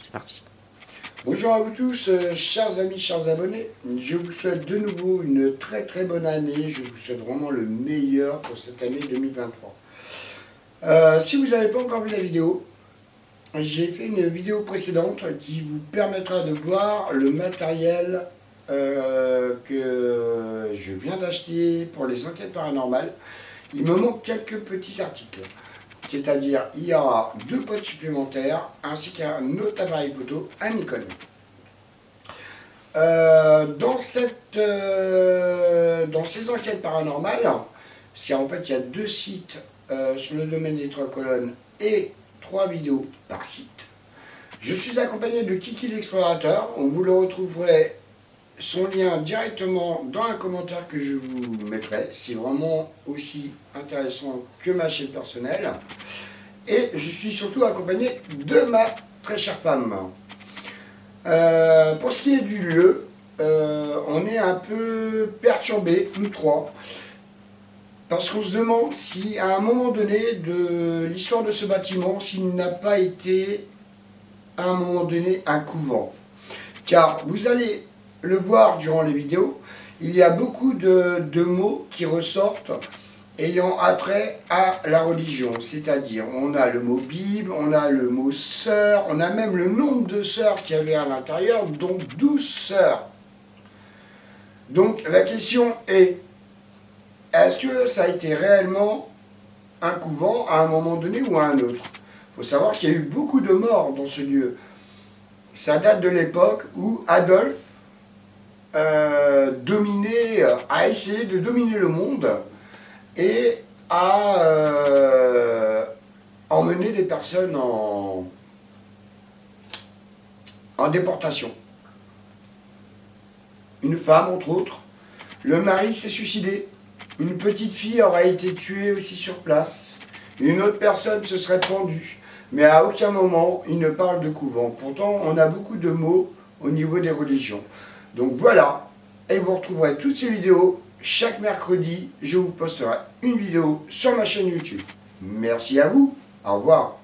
c'est parti. Bonjour à vous tous, chers amis, chers abonnés. Je vous souhaite de nouveau une très très bonne année. Je vous souhaite vraiment le meilleur pour cette année 2023. Si vous n'avez pas encore vu la vidéo, j'ai fait une vidéo précédente qui vous permettra de voir le matériel que je viens d'acheter pour les enquêtes paranormales. Il me manque quelques petits articles. C'est-à-dire, il y aura 2 potes supplémentaires, ainsi qu'un autre appareil photo, un Nikon. Dans ces enquêtes paranormales, parce qu'en fait, il y a 2 sites sur le domaine des 3 colonnes et 3 vidéos par site. Je suis accompagné de Kiki l'explorateur. Vous le retrouverez son lien directement dans un commentaire que je vous mettrai. C'est vraiment aussi intéressant que ma chaîne personnelle. Et je suis surtout accompagné de ma très chère femme. Pour ce qui est du lieu, on est un peu perturbés, nous trois, parce qu'on se demande si à un moment donné de l'histoire de ce bâtiment, s'il n'a pas été à un moment donné un couvent. Car vous allez le voir durant les vidéos, il y a beaucoup de mots qui ressortent ayant attrait à la religion. C'est-à-dire, on a le mot Bible, on a le mot sœur, on a même le nombre de sœurs qu'il y avait à l'intérieur, donc 12 sœurs. Donc la question est, est-ce que ça a été réellement un couvent à un moment donné ou à un autre? Il faut savoir qu'il y a eu beaucoup de morts dans ce lieu. Ça date de l'époque où Adolphe a essayé de dominer le monde et a emmené des personnes en déportation. Une femme, entre autres. Le mari s'est suicidé. Une petite fille aurait été tuée aussi sur place. Une autre personne se serait pendue. Mais à aucun moment, il ne parle de couvent. Pourtant, on a beaucoup de mots au niveau des religions. Donc voilà, et vous retrouverez toutes ces vidéos. Chaque mercredi, je vous posterai une vidéo sur ma chaîne YouTube. Merci à vous, au revoir.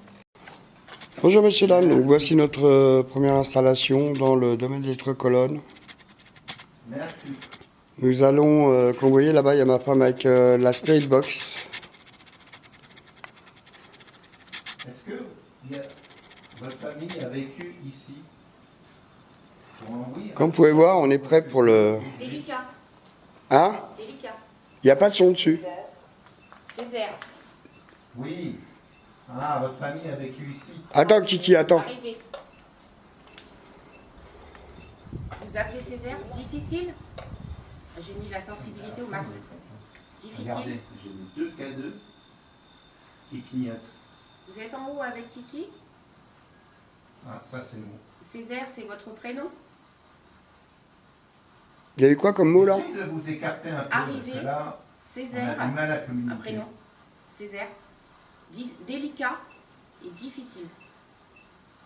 Bonjour messieurs, dames, donc voici notre première installation dans le domaine des 3 colonnes. Merci. Nous allons, comme vous voyez là-bas, il y a ma femme avec la Spirit Box. Est-ce que votre famille a vécu ici? Oui. Comme vous pouvez voir, on est prêt pour le... Délicat. Hein? Délicat. Il n'y a pas de son dessus. Césaire. Oui. Ah, votre famille a vécu ici. Attends Kiki, attends. Arrivé. Vous appelez Césaire? Difficile? J'ai mis la sensibilité au max. Difficile? Regardez, j'ai mis 2 K2 qui clignotent. Vous êtes en haut avec Kiki? Ah, ça c'est bon. Césaire, c'est votre prénom? Il y avait quoi comme mot là? Essayez de vous écarter un peu, Arrivé. parce que là, Césaire. on a du mal à Un communiquer. prénom. Césaire. Délicat et difficile.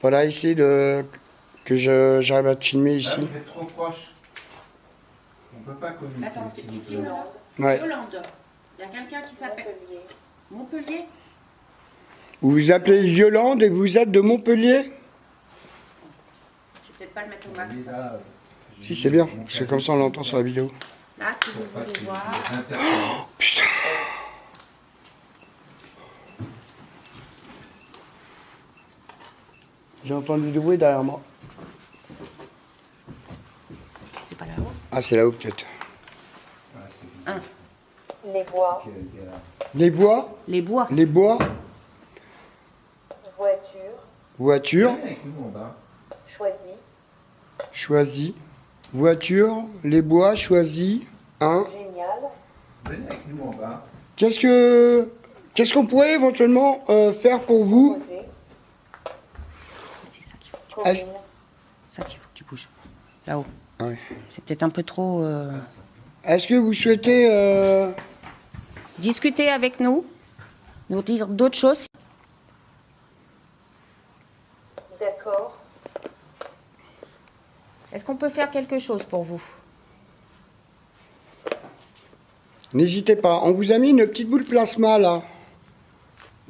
Voilà, ici, que j'arrive à te filmer Là, ici. vous êtes trop proche. On ne peut pas communiquer. Attends, s'il tu vous plaît. filmes là? Ouais. Yolande. Il y a quelqu'un qui s'appelle Montpellier. Vous vous appelez Yolande et vous êtes de Montpellier? Je vais peut-être pas le mettre au max. Et là, Si, c'est bien, parce que comme ça on l'entend sur la vidéo. Là, si vous voulez voir. Putain. J'ai entendu du bruit derrière moi. C'est pas là-haut. Ah, c'est là-haut peut-être. Les bois, Les bois, Les bois. les bois, voitures, voiture, Avec nous en bas. choisi, choisi. Voiture, les bois, choisi. Un. génial, Venez avec nous en bas. Qu'est-ce qu'on pourrait éventuellement faire pour vous? posé, C'est ça qu'il faut. Est-ce- commune, Ça qu'il faut que tu bouges. Là-haut. Ah oui. C'est peut-être un peu trop. Est-ce que vous souhaitez... Discuter avec nous. Nous dire d'autres choses. d'accord, Est-ce qu'on peut faire quelque chose pour vous? N'hésitez pas. On vous a mis une petite boule plasma là.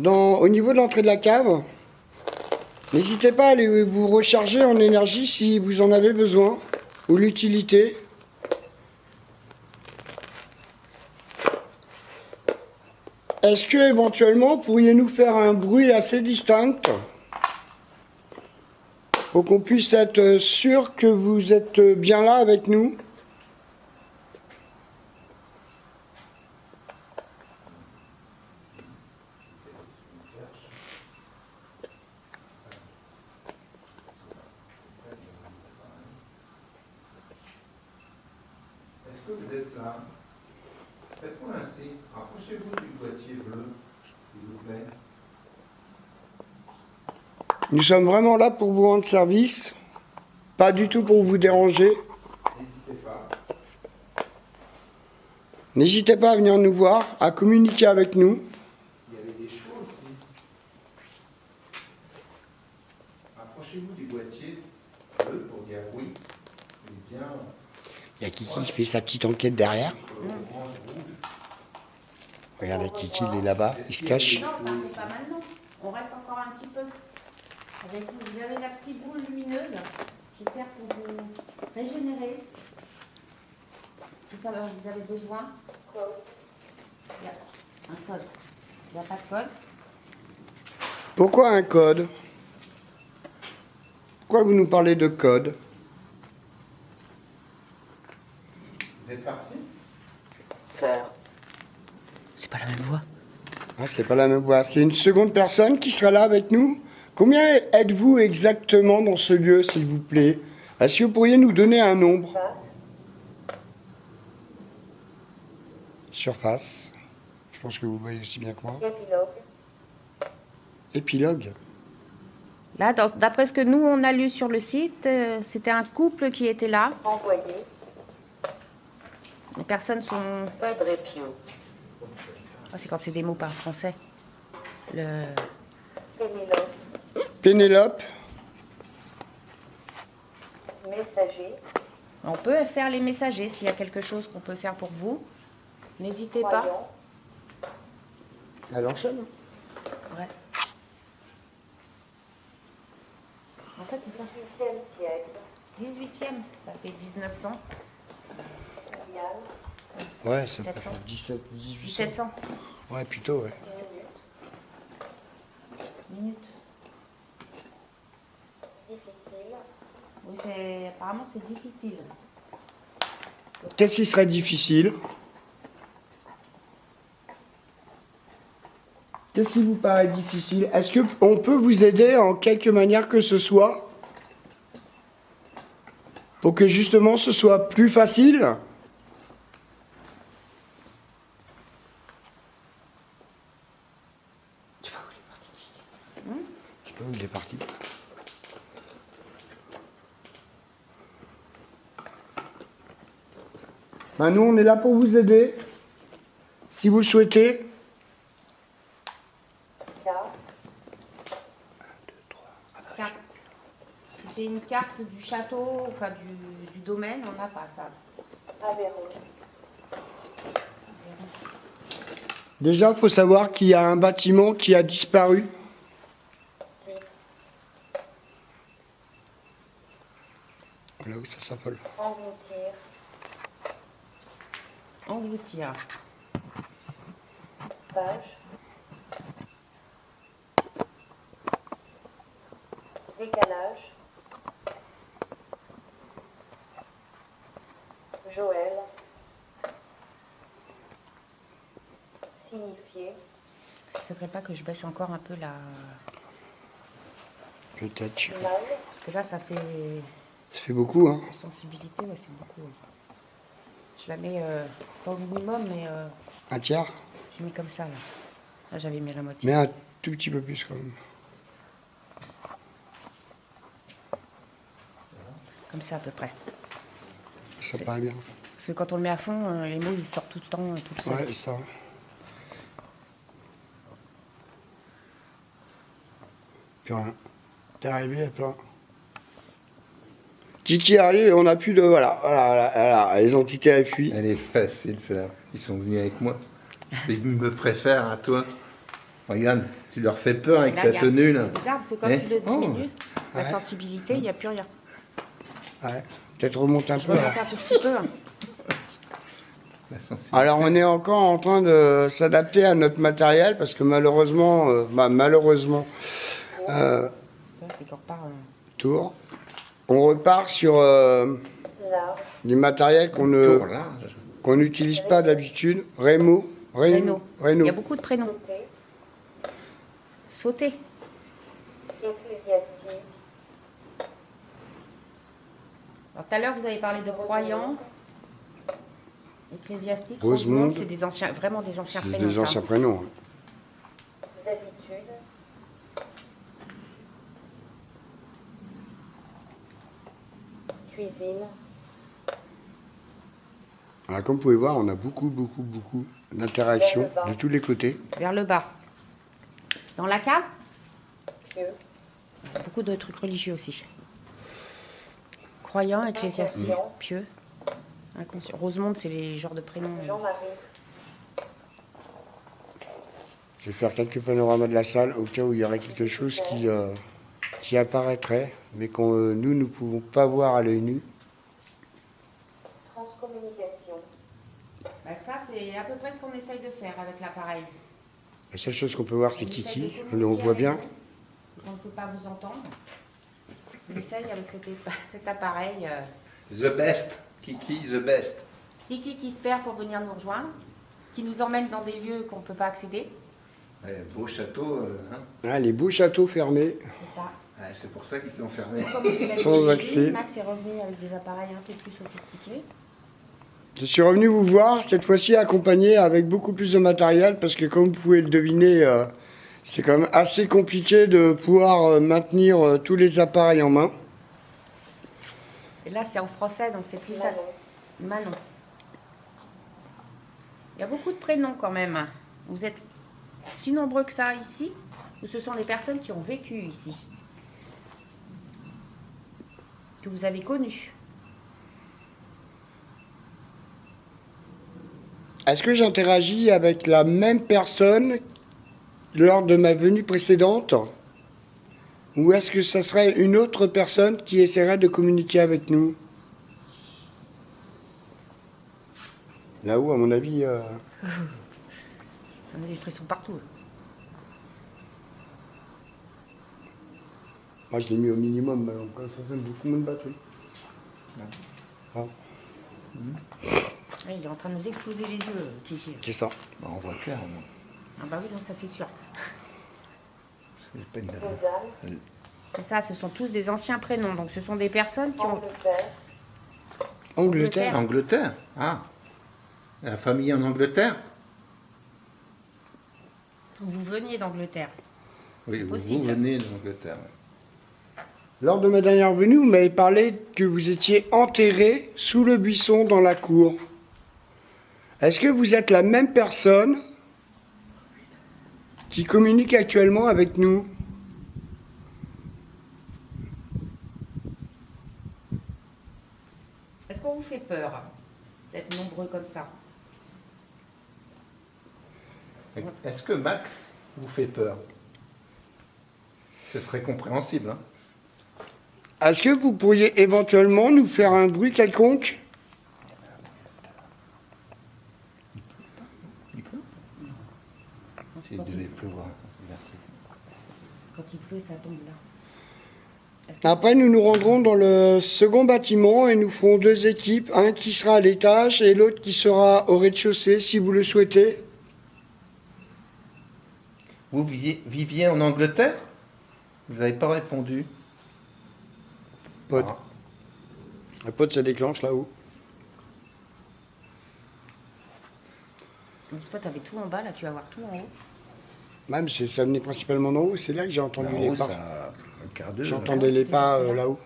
Au niveau de l'entrée de la cave. N'hésitez pas à aller vous recharger en énergie si vous en avez besoin, ou l'utilité. Est-ce que éventuellement pourriez-nous faire un bruit assez distinct pour qu'on puisse être sûr que vous êtes bien là avec nous? Est-ce que vous êtes là? Faites-moi un signe. Rapprochez-vous du boîtier bleu, s'il vous plaît. Nous sommes vraiment là pour vous rendre service, pas du tout pour vous déranger. N'hésitez pas. N'hésitez pas à venir nous voir, à communiquer avec nous. Il y avait des chevaux aussi. Approchez-vous du boîtier bleu pour dire oui. Il est bien. Il y a Kiki qui fait sa petite enquête derrière. Orange, rouge. Regardez, Kiki, il est là-bas, il se cache. Non, partez pas maintenant. On reste encore un petit peu. Avec vous, vous avez la petite boule lumineuse qui sert pour vous régénérer. Si ça vous avez besoin. Il y a un code. Il n'y a pas de code. Pourquoi un code? Pourquoi vous nous parlez de code? Vous êtes parti? Sœur. C'est pas la même voix. Ah, c'est pas la même voix. C'est une seconde personne qui sera là avec nous. Combien êtes-vous exactement dans ce lieu, s'il vous plaît? Est-ce que vous pourriez nous donner un nombre? Surface. Je pense que vous voyez aussi bien que moi. Épilogue. Épilogue. Là, d'après ce que nous, on a lu sur le site, c'était un couple qui était là. Envoyé. Les personnes sont... Padre Pio. Ah, c'est quand c'est des mots pas français. Le... Pénélope. Pénélope. Messager. On peut faire les messagers s'il y a quelque chose qu'on peut faire pour vous. N'hésitez pas. Croyant. Elle enchaîne. Ouais. En fait, c'est ça. 8e siècle. 18e, ça fait 1900. Mondial. Ouais, c'est 1700. 17, 1800. 1700 Ouais, plutôt, ouais. minutes. Difficile. Oui, apparemment, c'est difficile. Qu'est-ce qui serait difficile? Qu'est-ce qui vous paraît difficile? Est-ce qu'on peut vous aider en quelque manière que ce soit? Pour que justement ce soit plus facile? Je sais pas où il est parti. Ben, nous, on est là pour vous aider. Si vous le souhaitez. Carte. Si c'est une carte du château, enfin du domaine, on n'a pas ça. Aveyron. Déjà, il faut savoir qu'il y a un bâtiment qui a disparu. Là où ça s'appelle. Engloutir. Engloutir. Page. Décalage. Joël. Signifier. Il ne faudrait pas que je baisse encore un peu la... Peut-être. Je sais pas. Mal. Parce que là, ça fait... Ça fait beaucoup, hein. La sensibilité, ouais, c'est beaucoup. Ouais. Je la mets pas au minimum, mais Un tiers. j'ai mis comme ça, là. Là, j'avais mis la moitié. Mais un tout petit peu plus quand même. Comme ça, à peu près. Ça paraît bien. Parce que quand on le met à fond, les mots, ils sortent tout le temps, tout seul. Ouais, ça. Plus rien. T'es arrivé, plein. Kiki arrive et on n'a plus de... Voilà, les entités appuient. Elle est facile, celle-là. Ils sont venus avec moi. C'est qu'ils me préfèrent à toi. Regarde, tu leur fais peur avec Là, ta regarde, tenue là. c'est bizarre parce que quand Eh, tu le oh. diminues, la Ouais. sensibilité, il n'y a plus rien. Ouais. Peut-être remonter un Je peu. remonte alors. un tout petit peu. La sensibilité. Alors on est encore en train de s'adapter à notre matériel parce que malheureusement, Dès qu'on repart, tour, on repart sur Large. du matériel qu'on Tour large. qu'on n'utilise pas d'habitude. Rémo. Renault. Renault. Il y a beaucoup de prénoms. Sauté. Sauter. Ecclésiastique. Alors, tout à l'heure, vous avez parlé de croyants, ecclésiastiques, Rosemonde. Rosemonde, c'est des anciens, vraiment des anciens C'est prénoms. des ça. anciens prénoms. Habitudes. Cuisine. Alors, comme vous pouvez voir, on a beaucoup d'interactions de tous les côtés. Vers le bas. Dans la cave, Pieux. beaucoup de trucs religieux aussi. Croyants, ecclésiastiques, pieux, inconscients. Rosemonde, c'est les genres de prénoms. Jean-Marie. Je vais faire quelques panoramas de la salle au cas où il y aurait quelque chose qui apparaîtrait, mais que nous ne pouvons pas voir à l'œil nu. Transcommunication. Bah, ça, c'est à peu près ce qu'on essaye de faire avec l'appareil. La seule chose qu'on peut voir, c'est On essaye Kiki. de On communiquer voit avec bien. vous. On ne peut pas vous entendre. On essaye avec cet appareil. The best. Kiki, the best. Kiki qui se perd pour venir nous rejoindre, qui nous emmène dans des lieux qu'on ne peut pas accéder. Beau château. Hein. Ah, les beaux châteaux fermés. C'est ça. C'est pour ça qu'ils sont fermés. Comme c'est la Sans technologie, accès. Max est revenu avec des appareils un peu plus sophistiqués. Je suis revenu vous voir, cette fois-ci accompagné avec beaucoup plus de matériel, parce que comme vous pouvez le deviner, c'est quand même assez compliqué de pouvoir maintenir tous les appareils en main. Et là, c'est en français, donc c'est plus ça. Manon. Manon. Il y a beaucoup de prénoms quand même. Vous êtes si nombreux que ça ici, ou ce sont des personnes qui ont vécu ici, que vous avez connues. Est-ce que j'interagis avec la même personne lors de ma venue précédente? Ou est-ce que ce serait une autre personne qui essaierait de communiquer avec nous? Là-haut, à mon avis, On a des frissons partout. moi je l'ai mis au minimum, alors ça fait beaucoup moins de batterie. Ah, Ouais, il est en train de nous exploser les yeux, Kiki. c'est ça. Bah, on voit clair. Moi. Ah bah oui, non, ça c'est sûr. C'est pas une- Lausanne. C'est ça, ce sont tous des anciens prénoms. Donc ce sont des personnes qui ont... Angleterre. Angleterre. Angleterre. Ah. La famille en Angleterre. Vous veniez d'Angleterre. Oui, vous Possible. venez d'Angleterre. ouais. Lors de ma dernière venue, vous m'avez parlé que vous étiez enterré sous le buisson dans la cour. Est-ce que vous êtes la même personne qui communique actuellement avec nous? Est-ce qu'on vous fait peur d'être nombreux comme ça? Est-ce que Max vous fait peur? Ce serait compréhensible. Hein. Est-ce que vous pourriez éventuellement nous faire un bruit quelconque? Il pleut? Il devait pleuvoir. Merci. Quand il pleut, ça tombe là. Est-ce que Après, nous nous rendrons dans le second bâtiment et nous ferons deux équipes, un qui sera à l'étage et l'autre qui sera au rez-de-chaussée, si vous le souhaitez. Vous viviez en Angleterre? Vous n'avez pas répondu. Pote. Ah. La pote se déclenche là-haut. Donc, toi, tu avais tout en bas, là, tu vas voir tout en haut. Même, ça venait principalement d'en haut, c'est là que j'ai entendu les pas. Ça, un quart d'heure. J'entendais les C'était pas juste là. là-haut.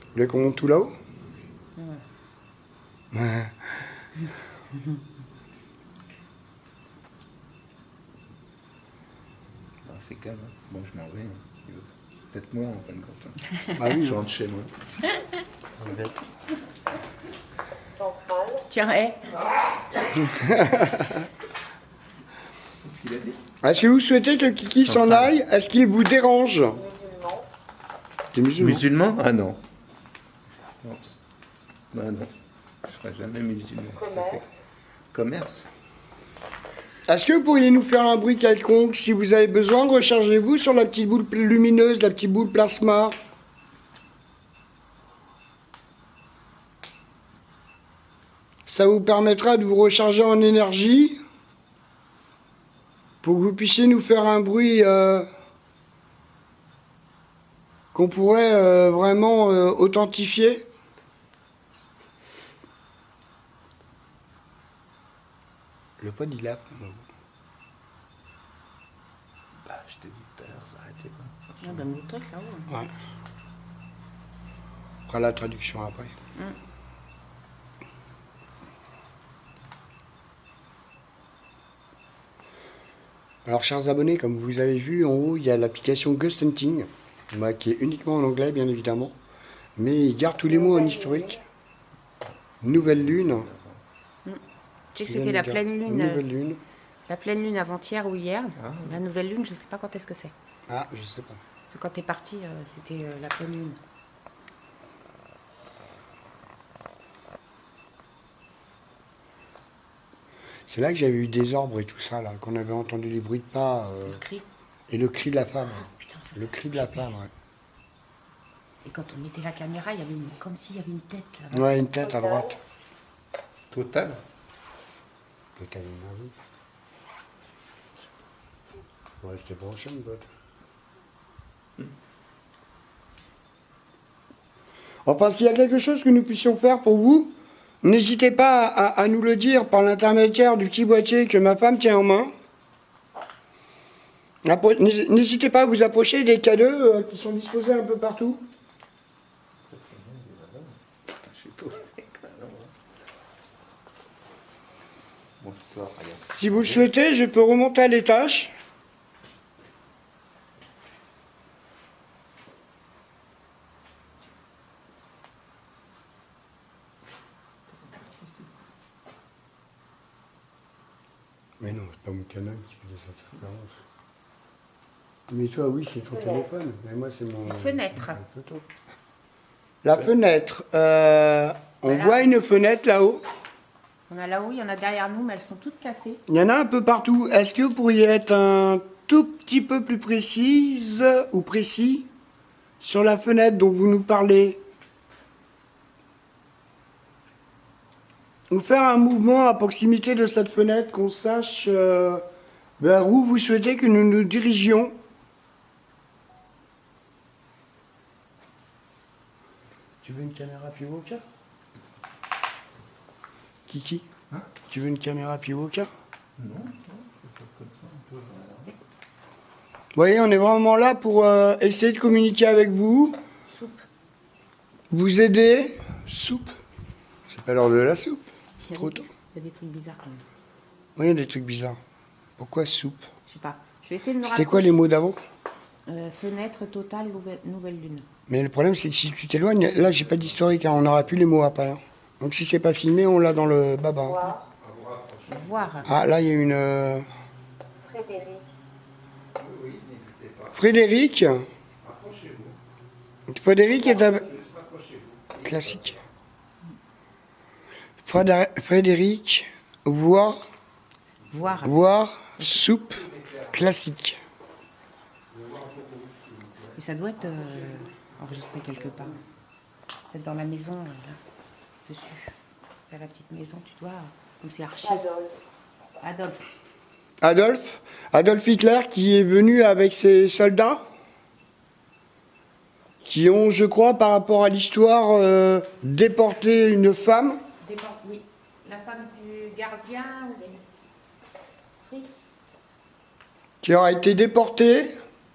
Vous voulez qu'on monte tout là-haut? Ah, c'est calme. Hein. Bon, je m'en vais. Hein. Peut-être moi en fin de compte. Hein. Ah oui, Je rentre chez moi. Centrale. Tiens, hé, Qu'est-ce qu'il a dit? Est-ce que vous souhaitez que Kiki s'en aille? Est-ce qu'il vous dérange? Musulman. T'es musulman? Musulman? Ah non. Non. Ah non. Je serai jamais musulman. Commerce. Commerce? Est-ce que vous pourriez nous faire un bruit quelconque? Si vous avez besoin, rechargez-vous sur la petite boule lumineuse, la petite boule plasma. Ça vous permettra de vous recharger en énergie pour que vous puissiez nous faire un bruit qu'on pourrait vraiment authentifier. Le pod il a. Bah, je t'ai dit tout à l'heure, ça arrêtait pas. Ah ben, mon truc là-haut. Ouais. On fera la traduction après. Alors, chers abonnés, comme vous avez vu en haut, il y a l'application Ghost Hunting, qui est uniquement en anglais, bien évidemment, mais il garde tous les mots en historique. Nouvelle lune. Tu sais que c'était la pleine lune. Nouvelle lune. La pleine lune avant-hier ou hier. Ah. La nouvelle lune, je sais pas quand est-ce que c'est. Ah, je sais pas. Parce que quand t'es parti, c'était la pleine lune. C'est là que j'avais eu des orbres et tout ça, là, qu'on avait entendu les bruits de pas. Le cri. Et le cri de la femme. Putain, ça, Le cri de la femme, ouais. Et quand on mettait la caméra, il y avait comme s'il y avait une tête là-bas. Ouais, une tête à droite. Total? Total énergie. Ouais, c'était prochaine, pote. Enfin, s'il y a quelque chose que nous puissions faire pour vous, n'hésitez pas à nous le dire par l'intermédiaire du petit boîtier que ma femme tient en main. N'hésitez pas à vous approcher des cadeaux qui sont disposés un peu partout. Je sais pas. Bon, ça, regarde. Si vous le souhaitez, je peux remonter à l'étage. Mais non, c'est pas mon canal qui fait des interférences. Mais toi, oui, c'est ton téléphone. Mais moi, c'est mon... La fenêtre. ma photo. La fenêtre. On Voilà. voit une fenêtre là-haut. On a là-haut, il y en a derrière nous, mais elles sont toutes cassées. Il y en a un peu partout. Est-ce que vous pourriez être un tout petit peu plus précise ou précis sur la fenêtre dont vous nous parlez? Ou faire un mouvement à proximité de cette fenêtre, qu'on sache vers où vous souhaitez que nous nous dirigions. Tu veux une caméra Pivoka? Kiki, Hein? tu veux une caméra Pivoka? Non, Vous voyez, on est vraiment là pour essayer de communiquer avec vous, Soupe. vous aider. Soupe? C'est pas l'heure de la soupe. Il y a Trop des- tôt. il y a des trucs bizarres quand même. Oui, il y a des trucs bizarres. Pourquoi soupe? Je sais pas. Je vais essayer de me C'était quoi les mots d'avant? Fenêtre totale, nouvelle lune. Mais le problème, c'est que si tu t'éloignes, là, j'ai pas d'historique, hein, on n'aura plus les mots après. Hein. Donc si c'est pas filmé, on l'a dans le baba. Voir. Voir. Ah, là, il y a une... Frédéric. oui, n'hésitez pas. Frédéric. Approchez-vous. Frédéric est un... Rapprochez-vous. Classique. Frédéric, voir, Voir. soupe, classique. Et ça doit être enregistré quelque part. Peut-être dans la maison, là, dessus. Dans la petite maison, tu dois, comme c'est archi. Adolphe. Adolphe. Adolf Hitler qui est venu avec ses soldats, qui ont, je crois, par rapport à l'histoire, déporté une femme. Oui. La femme du gardien ou des... Oui. Qui aura été déportée.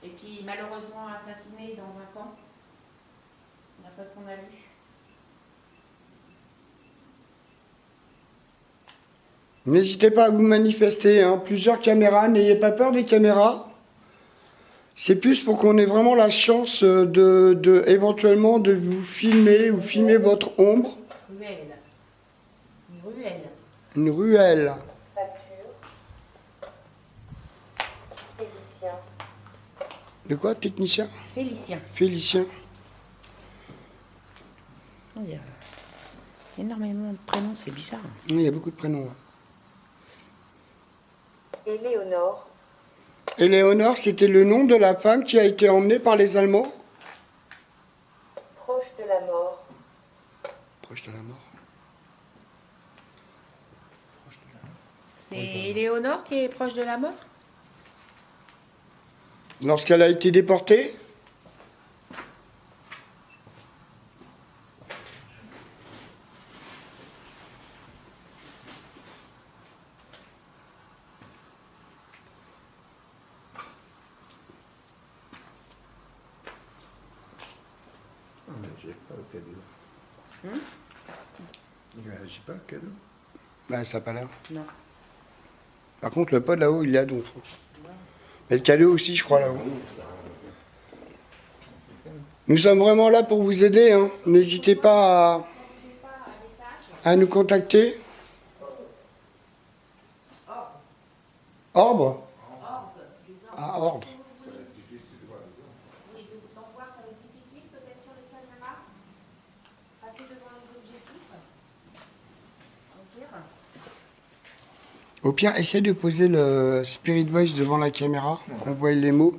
Et puis malheureusement assassinée dans un camp. D'après ce qu'on a vu. N'hésitez pas à vous manifester, hein. Plusieurs caméras, n'ayez pas peur des caméras. C'est plus pour qu'on ait vraiment la chance éventuellement de vous filmer ou filmer votre ombre. Ruelle. Une ruelle. Une ruelle. Facture. De quoi, technicien? Félicien. Félicien. Il y a énormément de prénoms, c'est bizarre. Il y a beaucoup de prénoms. Éléonore. Éléonore, c'était le nom de la femme qui a été emmenée par les Allemands? Proche de la mort. Proche de la mort. C'est Éléonore qui est proche de la mort? Lorsqu'elle a été déportée? Mais j'ai pas le cadeau. J'ai pas le cadeau. Ben, ça n'a pas l'air. Non. Par contre, le pod là-haut, il est à donc. Mais le cadeau aussi, je crois, là-haut. Nous sommes vraiment là pour vous aider. Hein. N'hésitez pas à nous contacter. Ordre? Ah, ordre. Oui, donc voir, ça va être difficile peut-être sur les caméras. Passer devant les objectifs. Au pire, essaie de poser le Spirit Voice devant la caméra, qu'on voit les mots.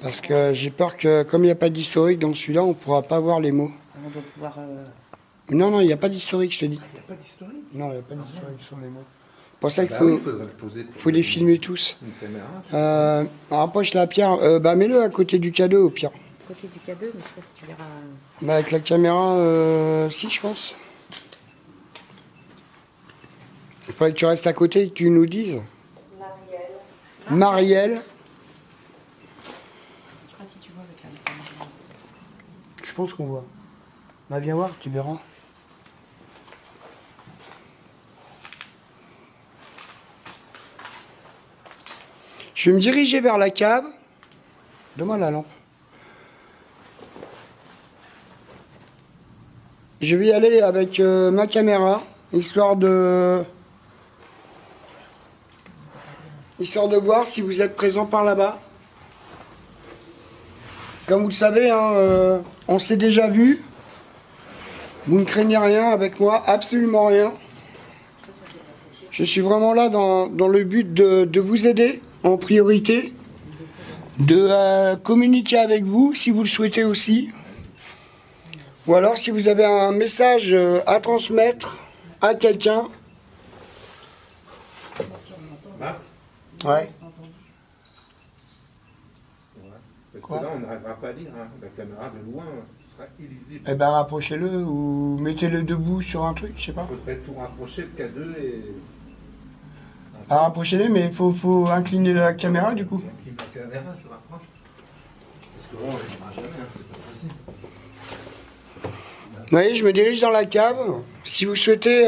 Parce que j'ai peur que, comme il n'y a pas d'historique dans celui-là, on ne pourra pas voir les mots. On doit pouvoir. Non, il n'y a pas d'historique, je te dis. Il n'y a pas d'historique. Non, il n'y a pas d'historique sur les mots. C'est pour ça qu'il Bah oui, faudrait le poser pour faut les filmer tous. une caméra. Rapproche la pierre. Mets-le à côté du cadeau, au pire. Côté du cadeau, mais je sais pas si tu verras. Bah, avec la caméra, si, je pense. Il faudrait que tu restes à côté et que tu nous dises. Marielle. Marielle. Je sais pas si tu vois avec la caméra. Je pense qu'on voit. Bah, viens voir, tu verras. Je vais me diriger vers la cave. Donne-moi la lampe. Je vais y aller avec ma caméra, histoire de voir si vous êtes présent par là-bas. Comme vous le savez, hein, on s'est déjà vu. Vous ne craignez rien avec moi, absolument rien. Je suis vraiment là dans le but de vous aider en priorité, de communiquer avec vous si vous le souhaitez aussi. Ou alors si vous avez un message à transmettre à quelqu'un. Marc? Ouais. Parce Quoi? que là, on n'arrivera pas à lire. Hein. La caméra de loin, ce sera illisible. Eh ben rapprochez-le ou mettez-le debout sur un truc, je sais pas. Il faudrait tout rapprocher, le cadeau et... Ah, rapprochez-le, mais il faut incliner la caméra du coup. J'incline la caméra, je rapproche. Parce que bon, on ne verra jamais, hein. C'est pas possible. Vous voyez, je me dirige dans la cave. Si vous souhaitez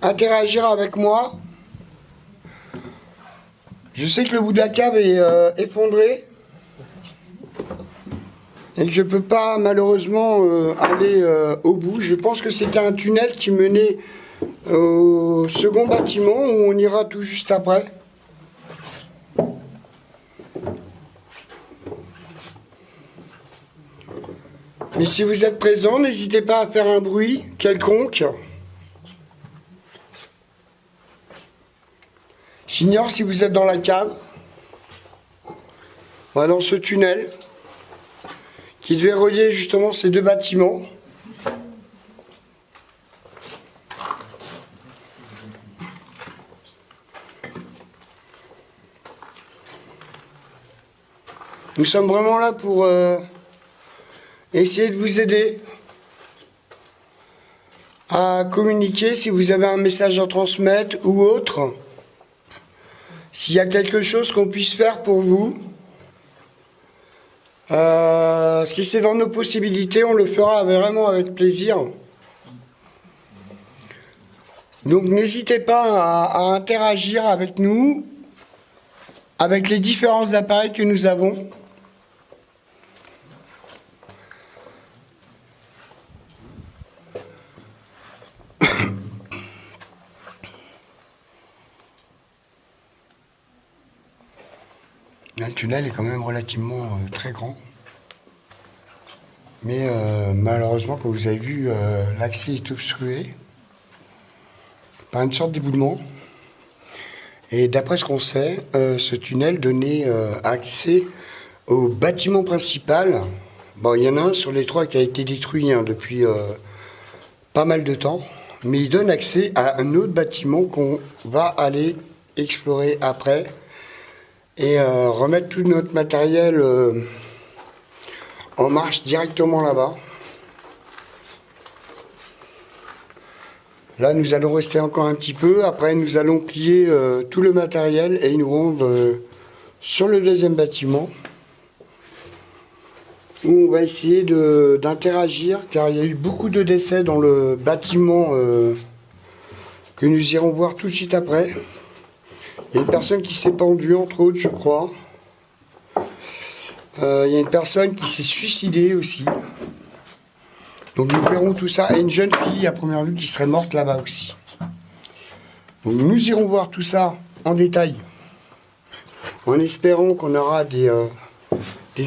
interagir avec moi, je sais que le bout de la cave est effondré et que je ne peux pas malheureusement aller au bout. Je pense que c'était un tunnel qui menait au second bâtiment où on ira tout juste après. Mais si vous êtes présent, n'hésitez pas à faire un bruit quelconque. J'ignore si vous êtes dans la cave. Voilà, dans ce tunnel qui devait relier justement ces deux bâtiments. Nous sommes vraiment là pour essayer de vous aider à communiquer si vous avez un message à transmettre ou autre. S'il y a quelque chose qu'on puisse faire pour vous, si c'est dans nos possibilités, on le fera vraiment avec plaisir. Donc n'hésitez pas à interagir avec nous, avec les différents appareils que nous avons. Là, le tunnel est quand même relativement très grand. Mais malheureusement, comme vous avez vu, l'accès est obstrué par une sorte d'éboulement. Et d'après ce qu'on sait, ce tunnel donnait accès au bâtiment principal. Bon, il y en a un sur les 3 qui a été détruit depuis pas mal de temps. Mais il donne accès à un autre bâtiment qu'on va aller explorer après. Et remettre tout notre matériel en marche directement là-bas. Là, nous allons rester encore un petit peu. Après, nous allons plier tout le matériel et nous rendre sur le deuxième bâtiment où on va essayer d'interagir car il y a eu beaucoup de décès dans le bâtiment que nous irons voir tout de suite après. Il y a une personne qui s'est pendue, entre autres, je crois. Il y a une personne qui s'est suicidée aussi. Donc nous verrons tout ça. Et une jeune fille, à première vue, qui serait morte là-bas aussi. Donc nous irons voir tout ça en détail. En espérant qu'on aura des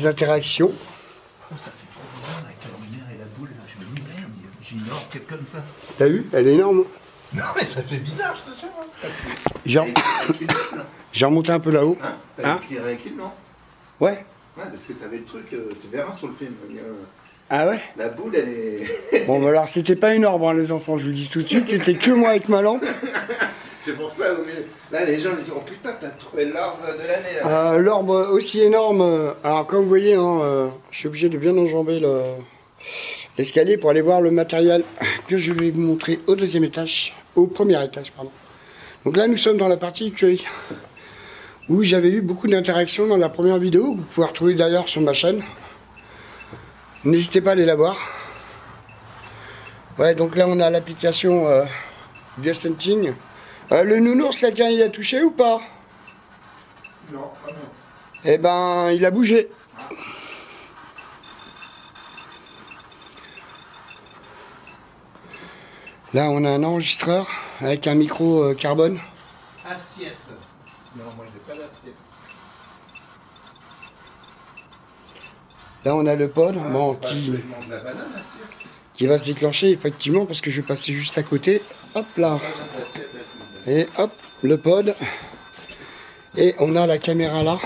interactions. Oh, ça fait trop bizarre avec la lumière et la boule. Là. Je me dis, merde, j'ai une orque comme ça. T'as vu? Elle est énorme. Non, mais ça fait bizarre, je te jure. J'ai remonté un peu là-haut. Hein? T'as éclairé avec il, non? Ouais. Ouais, parce que t'avais le truc, tu verras sur le film. Ah ouais? La boule, elle est... Bon, bah alors c'était pas une orbe, hein, les enfants, je vous le dis tout de suite. C'était que moi avec ma lampe. C'est pour ça, là, les gens ils disent, oh putain, t'as trouvé l'orbe de l'année, là. L'orbe aussi énorme. Alors, comme vous voyez, hein, je suis obligé de bien enjamber l'escalier pour aller voir le matériel que je vais vous montrer au deuxième étage. Au premier étage, pardon. Donc là, nous sommes dans la partie écurie, où j'avais eu beaucoup d'interactions dans la première vidéo, que vous pouvez retrouver d'ailleurs sur ma chaîne. N'hésitez pas à aller la voir. Ouais, donc là, on a l'application Ghost Hunting. Le nounours, quelqu'un y a touché ou pas? Non, pas non. Eh ben, il a bougé. Là, on a un enregistreur avec un micro carbone. Assiette. Non, moi, j'ai pas d'assiette. Là, on a le pod bon, Pas qui, de la banane, assiette. qui va se déclencher effectivement parce que je vais passer juste à côté. Hop là. Pas d'assiette, assiette. Et hop, le pod. Et on a la caméra là.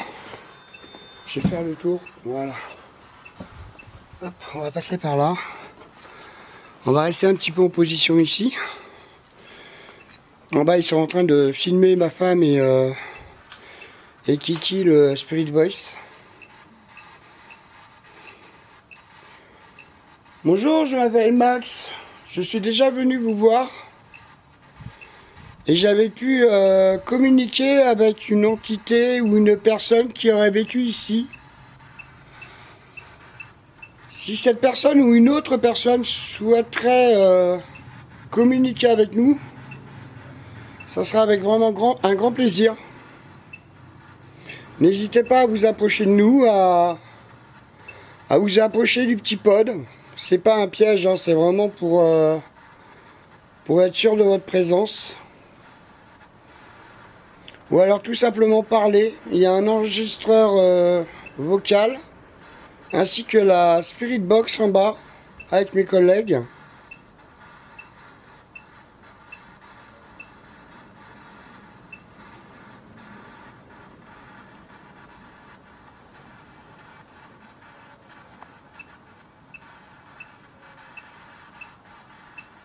Je vais faire le tour. Voilà. Hop, on va passer par là. On va rester un petit peu en position ici. En bas, ils sont en train de filmer ma femme et Kiki, le Spirit Voice. Bonjour, je m'appelle Max. Je suis déjà venu vous voir. Et j'avais pu communiquer avec une entité ou une personne qui aurait vécu ici. Si cette personne ou une autre personne souhaiterait communiquer avec nous, ça sera avec vraiment un grand plaisir. N'hésitez pas à vous approcher de nous, à vous approcher du petit pod. C'est pas un piège, hein, c'est vraiment pour être sûr de votre présence. Ou alors tout simplement parler. Il y a un enregistreur vocal, ainsi que la Spirit Box en bas, avec mes collègues.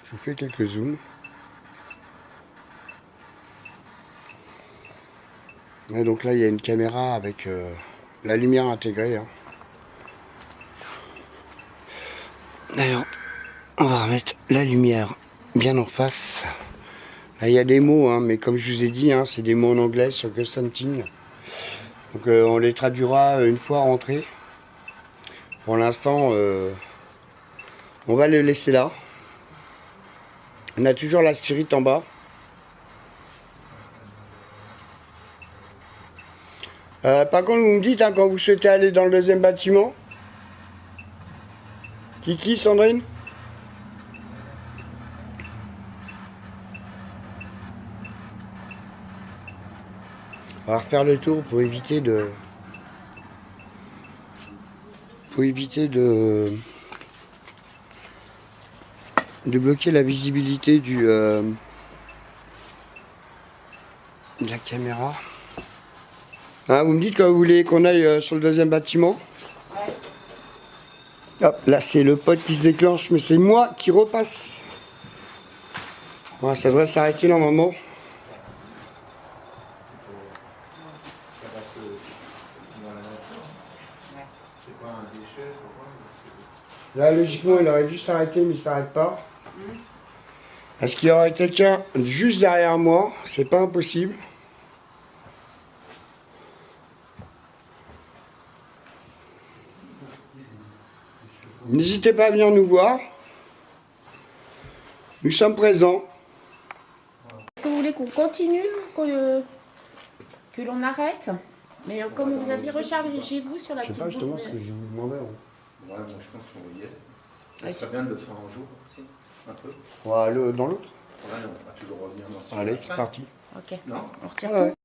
Je vous fais quelques zooms. Et donc là, il y a une caméra avec la lumière intégrée. Hein. D'ailleurs, on va remettre la lumière bien en face. Là, il y a des mots, hein, mais comme je vous ai dit, hein, c'est des mots en anglais sur Ghost Hunting. Donc on les traduira une fois rentrés. Pour l'instant, on va le laisser là. On a toujours la spirit en bas. Par contre, vous me dites hein, quand vous souhaitez aller dans le deuxième bâtiment. Kiki, Sandrine? On va refaire le tour pour éviter de pour éviter de bloquer la visibilité de la caméra. Hein, vous me dites quand vous voulez qu'on aille sur le deuxième bâtiment. Hop, là c'est le pod qui se déclenche, mais c'est moi qui repasse. Ouais, ça devrait s'arrêter normalement. Là, logiquement, il aurait dû s'arrêter, mais il ne s'arrête pas. Est-ce qu'il y aurait quelqu'un juste derrière moi? C'est pas impossible. N'hésitez pas à venir nous voir. Nous sommes présents. Est-ce que vous voulez qu'on continue, que l'on arrête? Mais comme on vous a dit, rechargez-vous sur la Je sais petite pas justement boule. ce que je vous demandais. Ouais, moi je pense qu'on y est. Ça serait bien de le faire un jour aussi, un peu. On va aller dans l'autre. Ouais, on va toujours revenir dans ce Allez, c'est parti. Ok. Non On retire Ah ouais. tout.